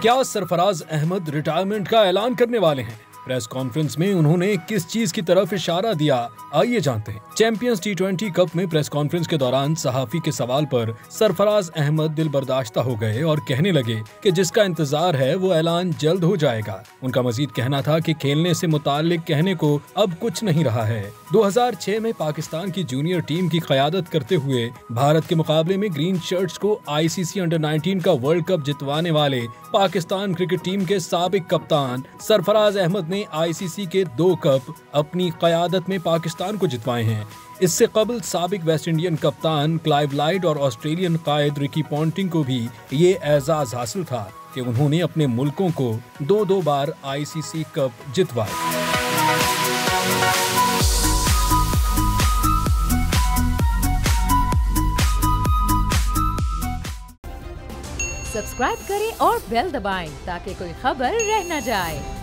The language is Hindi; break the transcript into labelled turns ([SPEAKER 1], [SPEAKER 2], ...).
[SPEAKER 1] क्या सरफराज अहमद रिटायरमेंट का ऐलान करने वाले हैं? प्रेस कॉन्फ्रेंस में उन्होंने किस चीज की तरफ इशारा दिया, आइए जानते हैं। चैंपियंस टी20 कप में प्रेस कॉन्फ्रेंस के दौरान सहाफी के सवाल पर सरफराज अहमद दिल बर्दाश्ता हो गए और कहने लगे कि जिसका इंतजार है वो ऐलान जल्द हो जाएगा। उनका मजीद कहना था कि खेलने से मुताल्लिक कहने को अब कुछ नहीं रहा है। 2006 में पाकिस्तान की जूनियर टीम की क़यादत करते हुए भारत के मुकाबले में ग्रीन शर्ट्स को ICC अंडर-19 का वर्ल्ड कप जितवाने वाले पाकिस्तान क्रिकेट टीम के साबिक कप्तान सरफराज अहमद ने ICC के 2 कप अपनी क़यादत में पाकिस्तान को जितवाए हैं। इससे कबल साबिक वेस्ट इंडियन कप्तान क्लाइव लाइड और ऑस्ट्रेलियन कायद रिकी पॉन्टिंग को भी ये एजाज हासिल था कि उन्होंने अपने मुल्कों को 2-2 बार ICC कप जितवाए।
[SPEAKER 2] सब्सक्राइब करें और बेल दबाएं ताकि कोई खबर रह न जाए।